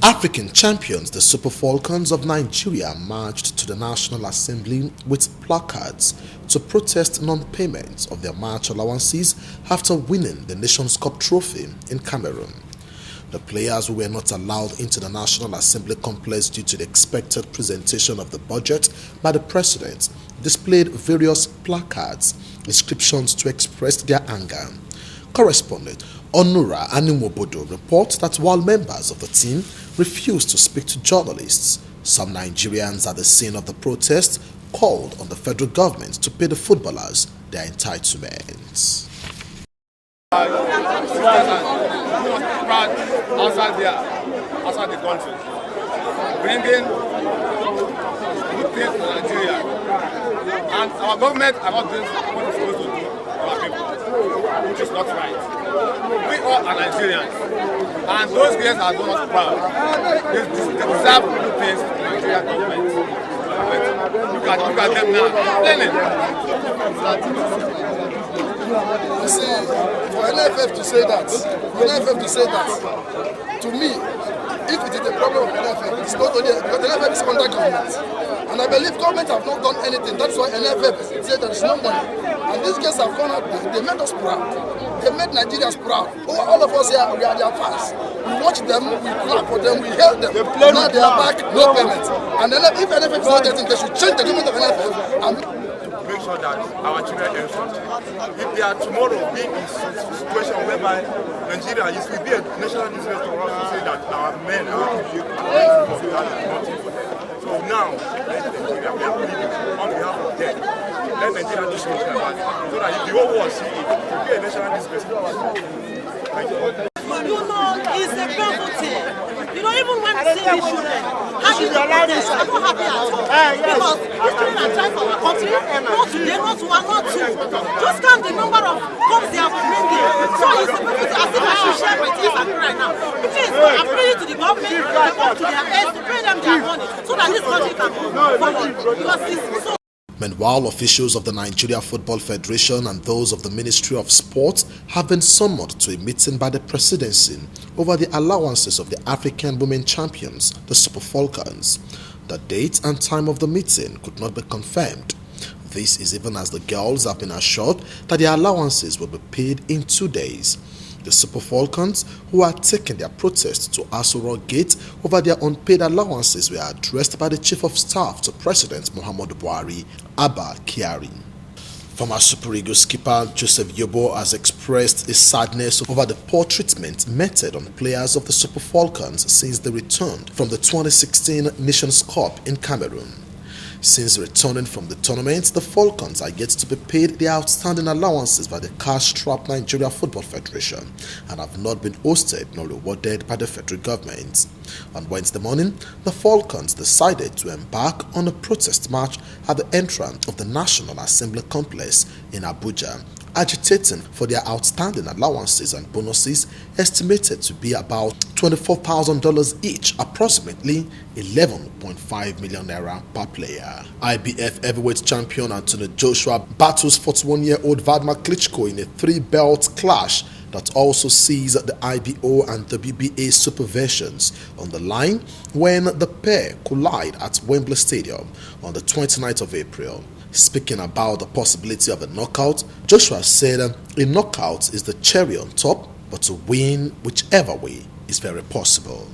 African champions, the Super Falcons of Nigeria, marched to the National Assembly with placards to protest non-payment of their match allowances after winning the Nations Cup trophy in Cameroon. The players who were not allowed into the National Assembly complex due to the expected presentation of the budget by the president displayed various placards, inscriptions to express their anger. Correspondent Onura Animobodo reports that while members of the team refused to speak to journalists, some Nigerians at the scene of the protest called on the federal government to pay the footballers their entitlements. Outside the country, bringing good things to Nigeria, and our government are not doing what it's supposed to do for our people, which is not right. We all are Nigerians, and those girls are not proud. They deserve good things to the Nigerian government. Look at them now, complaining. You see, for NFF to say that, to me, if it is a problem of NFF, it's not only because NFF is under government. And I believe government have not done anything. That's why NFF said there is no money. And these guys have gone out there, they made us proud. They made Nigerians proud. All of us here, we are their fans. We watch them, we clap for them, we hail them. Now they are back, no payment. And then if NFF is not getting, they should change the government of NFF. And make sure that our children earn something. If they are tomorrow being in a situation whereby Nigeria will be a national business for us to say that our men are nothing for them. So now, let Nigeria, we are pleading on behalf of them. Let Nigeria do something about it. So that if the whole world see it, it will be a national business for us. Thank you. You know, it's a painful thing. You know, even when we see these children, how you do this, I'm not happy at all. Because these children are trying for our country, not today, not one, not two. Just count the number of cups they have bringing. So it's a painful thing. I think I should share my tears right now. Please, I'm pleading to the government, to come to their heads, to pay them their money, so that this country can move forward. Because it's so. Meanwhile, officials of the Nigeria Football Federation and those of the Ministry of Sport have been summoned to a meeting by the presidency over the allowances of the African women champions, the Super Falcons. The date and time of the meeting could not be confirmed. This is even as the girls have been assured that their allowances will be paid in 2 days. The Super Falcons, who are taking their protest to Aso Rock Gate over their unpaid allowances, were addressed by the Chief of Staff to President Muhammadu Buhari, Abba Kyari. Former Super Eagles skipper Joseph Yobo has expressed his sadness over the poor treatment meted on players of the Super Falcons since they returned from the 2016 Nations Cup in Cameroon. Since returning from the tournament, the Falcons are yet to be paid their outstanding allowances by the cash-strapped Nigeria Football Federation and have not been hosted nor rewarded by the federal government. On Wednesday morning, the Falcons decided to embark on a protest march at the entrance of the National Assembly complex in Abuja, agitating for their outstanding allowances and bonuses estimated to be about $24,000 each, approximately 11.5 million naira per player. IBF heavyweight champion Anthony Joshua battles 41-year-old Vladimir Klitschko in a three-belt clash that also sees the IBO and WBA super versions on the line when the pair collide at Wembley Stadium on the 29th of April. Speaking about the possibility of a knockout, Joshua said a knockout is the cherry on top, but to win whichever way is very possible.